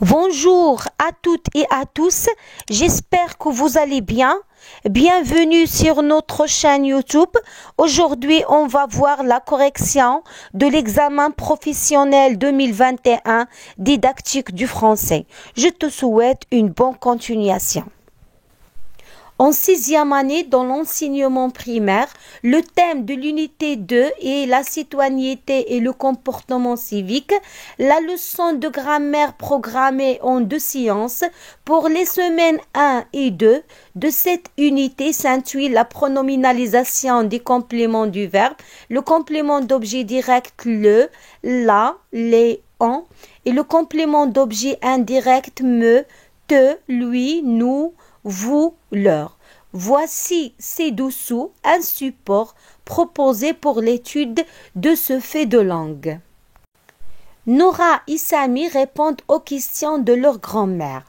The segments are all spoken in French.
Bonjour à toutes et à tous, j'espère que vous allez bien. Bienvenue sur notre chaîne YouTube. Aujourd'hui, on va voir la correction de l'examen professionnel 2021 didactique du français. Je te souhaite une bonne continuation. En sixième année, dans l'enseignement primaire, le thème de l'unité 2 est la citoyenneté et le comportement civique. La leçon de grammaire programmée en 2 séances pour les semaines 1 et 2 de cette unité s'intitule la pronominalisation des compléments du verbe, le complément d'objet direct le, la, les, on et le complément d'objet indirect me, te, lui, nous, vous, leur. Voici ci-dessous un support proposé pour l'étude de ce fait de langue. Nora et Sami répondent aux questions de leur grand-mère.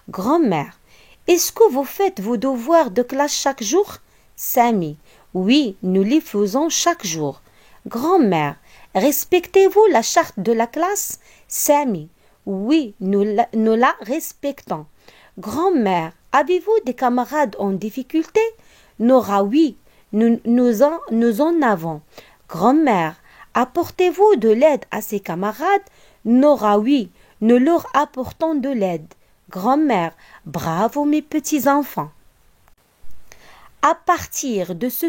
Grand-mère, est-ce que vous faites vos devoirs de classe chaque jour? Sami, oui, nous les faisons chaque jour. Grand-mère, respectez-vous la charte de la classe? Sami, oui, nous la respectons. Grand-mère, avez-vous des camarades en difficulté? Nora, oui, nous en avons. Grand-mère, apportez-vous de l'aide à ces camarades? Nora, oui, nous leur apportons de l'aide. Grand-mère, bravo mes petits-enfants. À partir de ce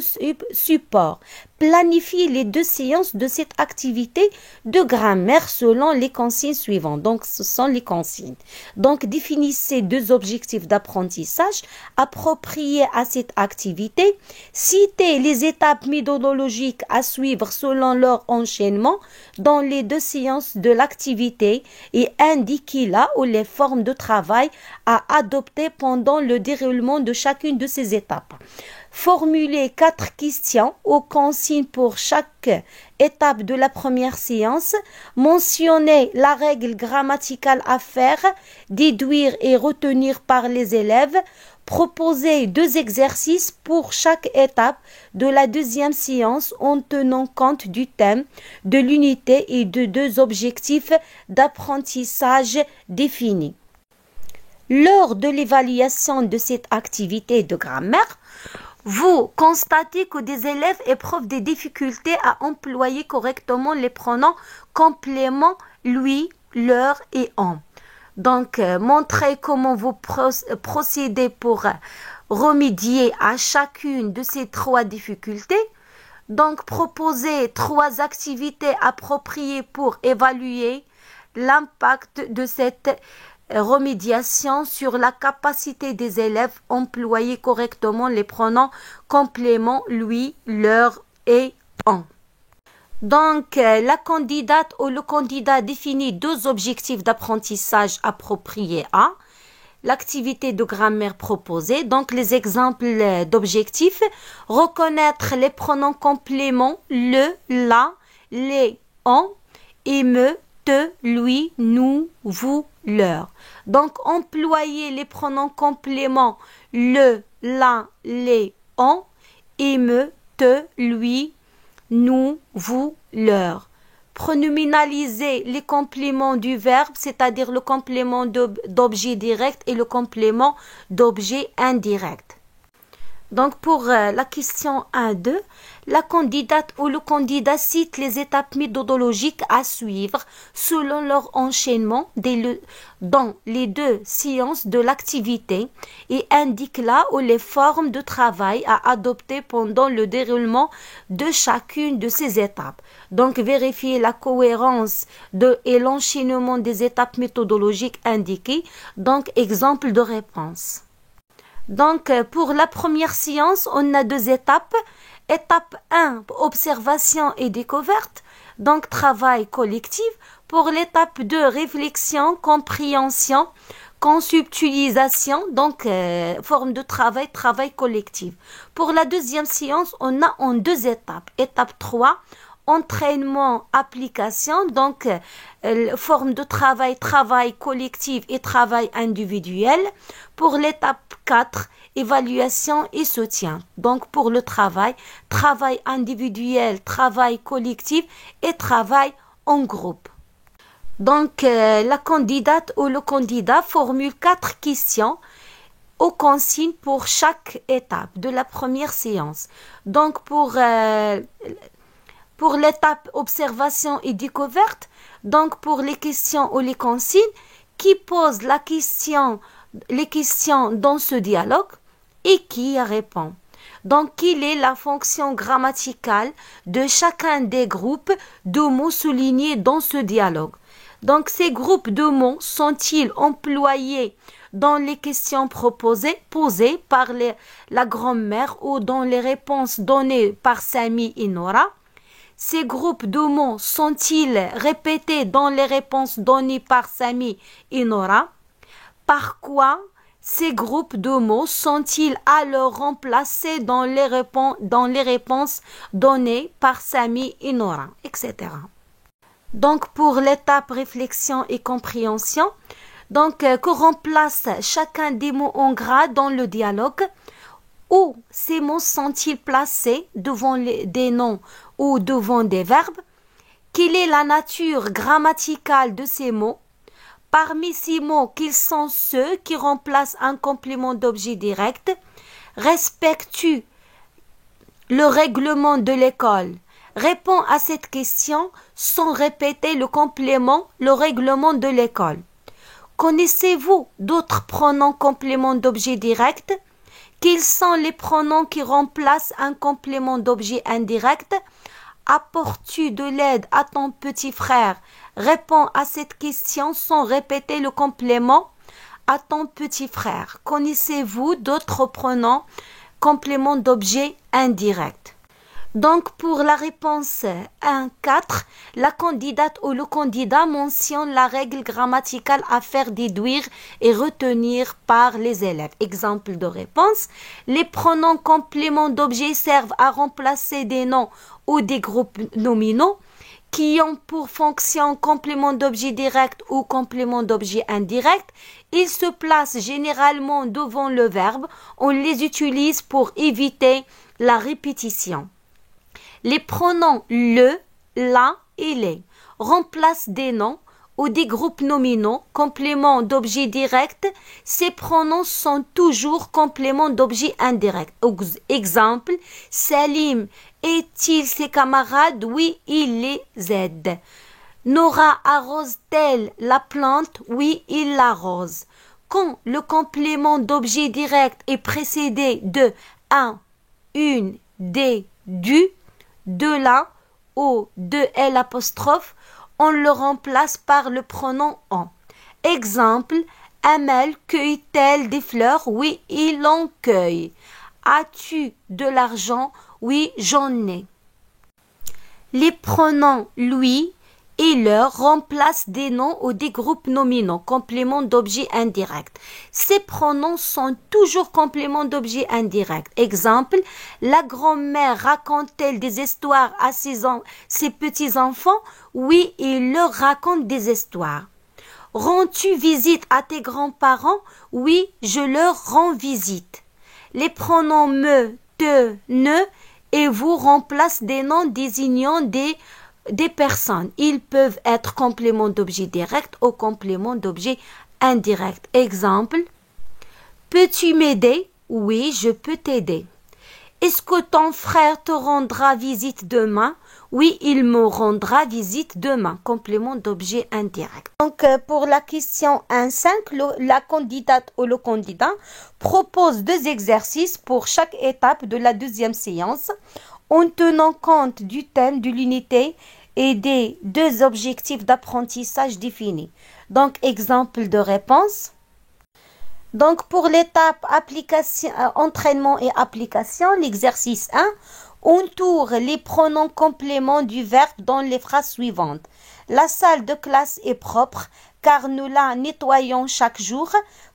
support, planifiez les 2 séances de cette activité de grammaire selon les consignes suivantes. Donc, ce sont les consignes. Donc, définissez 2 objectifs d'apprentissage appropriés à cette activité. Citez les étapes méthodologiques à suivre selon leur enchaînement dans les 2 séances de l'activité et indiquez là où les formes de travail à adopter pendant le déroulement de chacune de ces étapes. Formulez 4 questions aux consignes pour chaque étape de la première séance. Mentionnez la règle grammaticale à faire, déduire et retenir par les élèves. Proposez 2 exercices pour chaque étape de la deuxième séance en tenant compte du thème, de l'unité et de 2 objectifs d'apprentissage définis. Lors de l'évaluation de cette activité de grammaire, vous constatez que des élèves éprouvent des difficultés à employer correctement les pronoms compléments lui, leur et on. Donc, montrez comment vous procédez pour remédier à chacune de ces 3 difficultés. Donc, proposez 3 activités appropriées pour évaluer l'impact de cette remédiation sur la capacité des élèves à employer correctement les pronoms compléments lui, leur et on. Donc, la candidate ou le candidat définit 2 objectifs d'apprentissage appropriés à l'activité de grammaire proposée. Donc, les exemples d'objectifs: reconnaître les pronoms compléments le, la, les, on et me, te, lui, nous, vous, leur. Donc, employer les pronoms compléments le, la, les, on et me, te, lui, nous, vous, leur. Pronominaliser les compléments du verbe, c'est-à-dire le complément d'objet direct et le complément d'objet indirect. Donc, pour la question 1-2, la candidate ou le candidat cite les étapes méthodologiques à suivre selon leur enchaînement dans les 2 séances de l'activité et indique là où les formes de travail à adopter pendant le déroulement de chacune de ces étapes. Donc, vérifiez la cohérence et l'enchaînement des étapes méthodologiques indiquées. Donc, exemple de réponse. Donc, pour la première séance, on a 2 étapes. Étape 1, observation et découverte. Donc, travail collectif. Pour l'étape 2, réflexion, compréhension, conceptualisation. Donc, forme de travail, travail collectif. Pour la deuxième séance, on a en 2 étapes. Étape 3, entraînement, application, donc forme de travail, travail collectif et travail individuel. Pour l'étape 4, évaluation et soutien. Donc pour le travail, travail individuel, travail collectif et travail en groupe. Donc, la candidate ou le candidat formule 4 questions aux consignes pour chaque étape de la première séance. Donc, pour l'étape observation et découverte, donc pour les questions ou les consignes, qui pose les questions dans ce dialogue et qui y répond. Donc, quelle est la fonction grammaticale de chacun des groupes de mots soulignés dans ce dialogue? Donc, ces groupes de mots sont-ils employés dans les questions posées par la grand-mère ou dans les réponses données par Sami et Nora? Ces groupes de mots sont-ils répétés dans les réponses données par Sami et Nora? Par quoi ces groupes de mots sont-ils alors remplacés dans les réponses données par Sami et Nora, etc. Donc, pour l'étape réflexion et compréhension, donc, que remplace chacun des mots en gras dans le dialogue? Où ces mots sont-ils placés devant des noms ou devant des verbes? Quelle est la nature grammaticale de ces mots? Parmi ces mots, quels sont ceux qui remplacent un complément d'objet direct? Respectes-tu le règlement de l'école? Réponds à cette question sans répéter le règlement de l'école. Connaissez-vous d'autres pronoms compléments d'objet direct? Quels sont les pronoms qui remplacent un complément d'objet indirect? Apportes-tu de l'aide à ton petit frère? Réponds à cette question sans répéter le complément à ton petit frère. Connaissez-vous d'autres pronoms compléments d'objet indirect? Donc, pour la réponse 1-4, la candidate ou le candidat mentionne la règle grammaticale à faire déduire et retenir par les élèves. Exemple de réponse, les pronoms compléments d'objet servent à remplacer des noms ou des groupes nominaux qui ont pour fonction complément d'objet direct ou complément d'objet indirect. Ils se placent généralement devant le verbe. On les utilise pour éviter la répétition. Les pronoms le, la et les remplacent des noms ou des groupes nominaux, compléments d'objet direct. Ces pronoms sont toujours compléments d'objet indirect. Exemple, Salim est-il ses camarades? Oui, il les aide. Nora arrose-t-elle la plante? Oui, il l'arrose. Quand le complément d'objet direct est précédé de un, une, des, du, de la ou de l'apostrophe, on le remplace par le pronom en. Exemple, Amel cueille-t-elle des fleurs? Oui, il en cueille. As-tu de l'argent? Oui, j'en ai. Les pronoms lui et leur remplacent des noms ou des groupes nominaux, compléments d'objet indirect. Ces pronoms sont toujours compléments d'objet indirect. Exemple, la grand-mère raconte-t-elle des histoires à ses petits-enfants? Oui, il leur raconte des histoires. Rends-tu visite à tes grands-parents? Oui, je leur rends visite. Les pronoms me, te, ne et vous remplacent des noms désignant des personnes. Ils peuvent être compléments d'objet direct ou compléments d'objet indirect. Exemple, peux-tu m'aider? Oui, je peux t'aider. Est-ce que ton frère te rendra visite demain? Oui, il me rendra visite demain. Complément d'objet indirect. Donc, pour la question 1-5, la candidate ou le candidat propose 2 exercices pour chaque étape de la deuxième séance en tenant compte du thème de l'unité et des 2 objectifs d'apprentissage définis. Donc, exemple de réponse. Donc, pour l'étape entraînement et application, l'exercice 1, entoure les pronoms compléments du verbe dans les phrases suivantes. La salle de classe est propre car nous la nettoyons chaque jour.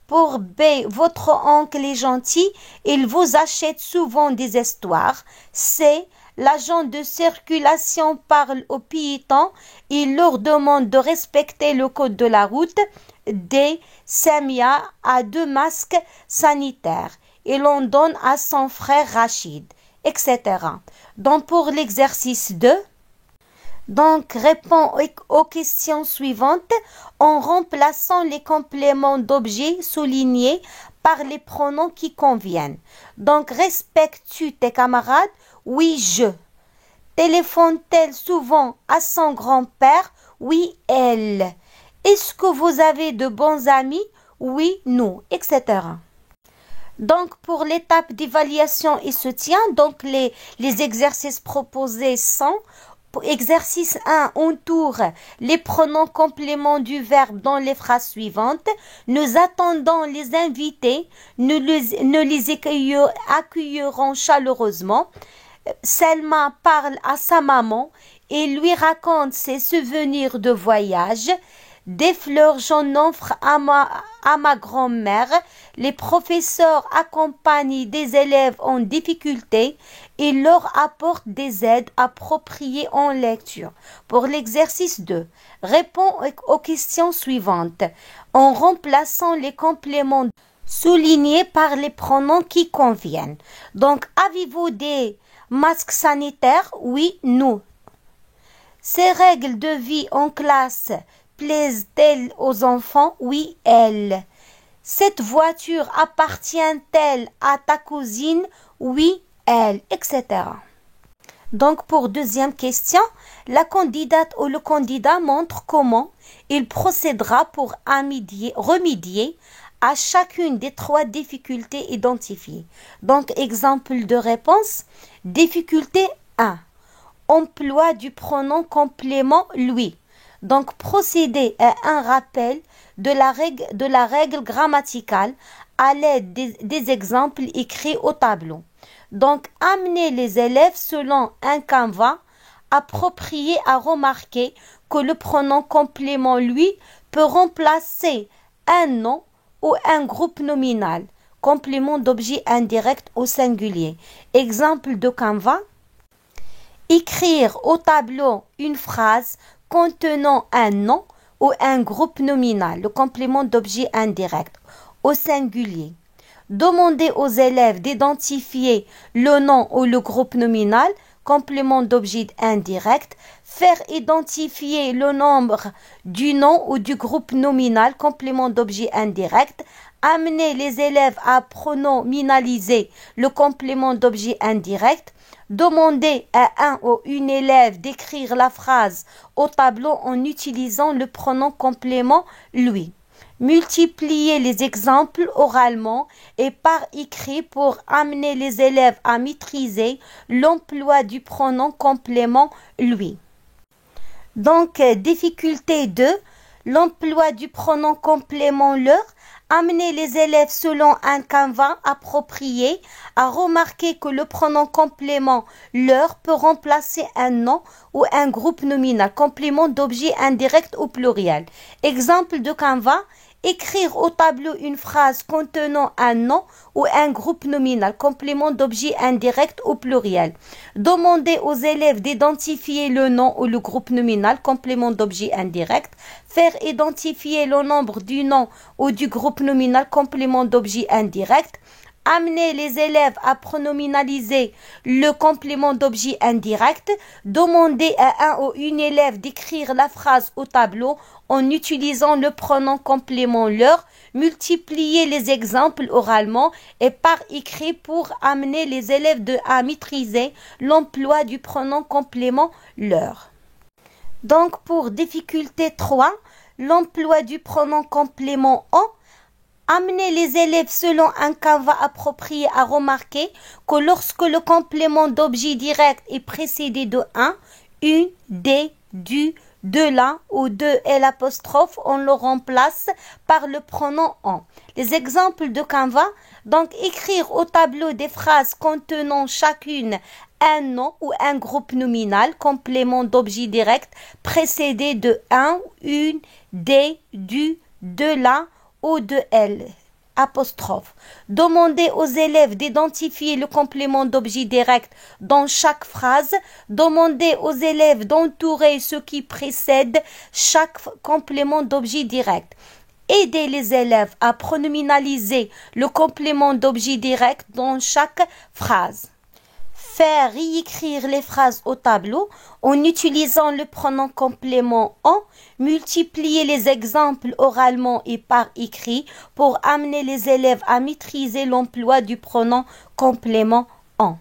Pour B, votre oncle est gentil, il vous achète souvent des histoires. C, l'agent de circulation parle aux piétons, il leur demande de respecter le code de la route. D, Samia a 2 masques sanitaires et l'on donne à son frère Rachid, etc. Donc pour l'exercice 2, Donc, réponds aux questions suivantes en remplaçant les compléments d'objets soulignés par les pronoms qui conviennent. Donc, respectes-tu tes camarades? Oui, je. Téléphone-t-elle souvent à son grand-père? Oui, elle. Est-ce que vous avez de bons amis? Oui, nous, etc. Donc, pour l'étape d'évaluation et soutien, donc les exercices proposés sont: pour exercice 1, on tourne les pronoms compléments du verbe dans les phrases suivantes. Nous attendons les invités, nous les accueillerons chaleureusement. Selma parle à sa maman et lui raconte ses souvenirs de voyage. Des fleurs, j'en offre à ma grand-mère. Les professeurs accompagnent des élèves en difficulté et leur apportent des aides appropriées en lecture. Pour l'exercice 2, réponds aux questions suivantes en remplaçant les compléments soulignés par les pronoms qui conviennent. Donc, avez-vous des masques sanitaires? Oui, nous. Ces règles de vie en classe plaisent-elles aux enfants? Oui, elles. Cette voiture appartient-elle à ta cousine? Oui, elle, etc. Donc, pour deuxième question, la candidate ou le candidat montre comment il procédera pour remédier à chacune des 3 difficultés identifiées. Donc, exemple de réponse. Difficulté 1. Emploi du pronom complément lui. Donc, procéder à un rappel de la règle grammaticale à l'aide des exemples écrits au tableau. Donc, amener les élèves selon un canevas approprié à remarquer que le pronom complément lui peut remplacer un nom ou un groupe nominal, complément d'objet indirect au singulier. Exemple de canevas. Écrire au tableau une phrase contenant un nom ou un groupe nominal, le complément d'objet indirect, au singulier. Demander aux élèves d'identifier le nom ou le groupe nominal, complément d'objet indirect. Faire identifier le nombre du nom ou du groupe nominal, complément d'objet indirect. Amener les élèves à pronominaliser le complément d'objet indirect. Demander à un ou une élève d'écrire la phrase au tableau en utilisant le pronom complément lui. Multiplier les exemples oralement et par écrit pour amener les élèves à maîtriser l'emploi du pronom complément lui. Donc, difficulté 2, l'emploi du pronom complément leur. Amener les élèves selon un canevas approprié à remarquer que le pronom complément leur peut remplacer un nom ou un groupe nominal, complément d'objet indirect au pluriel. Exemple de canevas. Écrire au tableau une phrase contenant un nom ou un groupe nominal, complément d'objet indirect au pluriel. Demander aux élèves d'identifier le nom ou le groupe nominal, complément d'objet indirect. Faire identifier le nombre du nom ou du groupe nominal, complément d'objet indirect. Amener les élèves à pronominaliser le complément d'objet indirect. Demander à un ou une élève d'écrire la phrase au tableau en utilisant le pronom complément leur. Multiplier les exemples oralement et par écrit pour amener les élèves à maîtriser l'emploi du pronom complément leur. Donc, pour difficulté 3, l'emploi du pronom complément en. Amener les élèves selon un canevas approprié à remarquer que lorsque le complément d'objet direct est précédé de un, une, des, du, de la ou de l'apostrophe, on le remplace par le pronom en. Les exemples de canevas, donc écrire au tableau des phrases contenant chacune un nom ou un groupe nominal, complément d'objet direct précédé de un, une, des, du, de la ou de elle, apostrophe. Demander aux élèves d'identifier le complément d'objet direct dans chaque phrase. Demander aux élèves d'entourer ce qui précède chaque complément d'objet direct. Aider les élèves à pronominaliser le complément d'objet direct dans chaque phrase. faire réécrire les phrases au tableau en utilisant le pronom complément en, multiplier les exemples oralement et par écrit pour amener les élèves à maîtriser l'emploi du pronom complément en.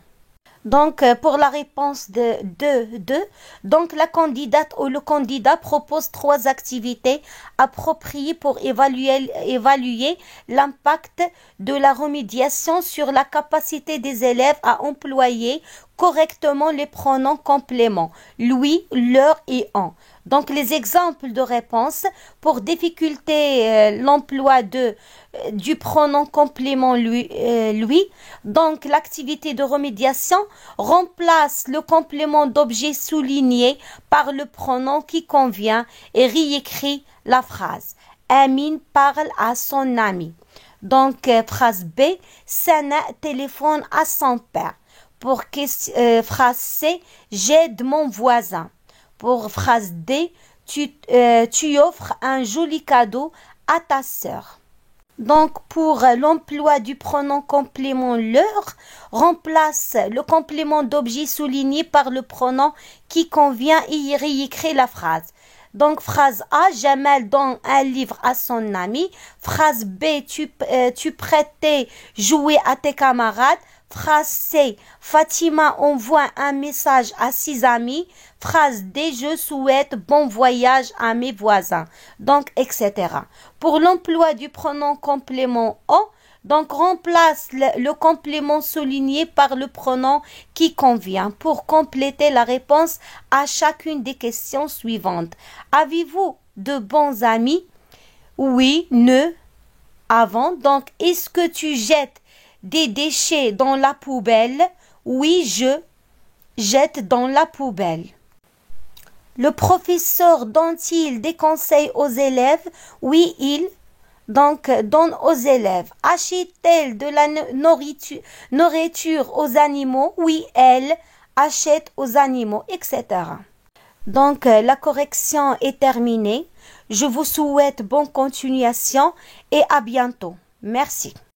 Donc, pour la réponse de 2, donc la candidate ou le candidat propose 3 activités appropriées pour évaluer l'impact de la remédiation sur la capacité des élèves à employer correctement les pronoms compléments, lui, leur et en. Donc, les exemples de réponse pour difficulter l'emploi du pronom complément lui. Donc, l'activité de remédiation remplace le complément d'objet souligné par le pronom qui convient et réécrit la phrase. Amine parle à son ami. Donc, phrase B, Sana téléphone à son père. Pour phrase C, j'aide mon voisin. Pour phrase D, tu offres un joli cadeau à ta sœur. Donc, pour l'emploi du pronom complément leur, remplace le complément d'objet souligné par le pronom qui convient et réécrit la phrase. Donc, phrase A, Jamal donne un livre à son ami. Phrase B, tu prêtais jouer à tes camarades. Phrase C, Fatima envoie un message à ses amis. Phrase D, je souhaite bon voyage à mes voisins. Donc, etc. Pour l'emploi du pronom complément en, donc remplace le complément souligné par le pronom qui convient pour compléter la réponse à chacune des questions suivantes. Avez-vous de bons amis? Oui, ne, avant. Donc, est-ce que tu jettes des déchets dans la poubelle? Oui, je jette dans la poubelle. Le professeur donne-t-il des conseils aux élèves? Oui, il donne aux élèves. Achète-t-elle de la nourriture aux animaux? Oui, elle achète aux animaux, etc. Donc, la correction est terminée. Je vous souhaite bonne continuation et à bientôt. Merci.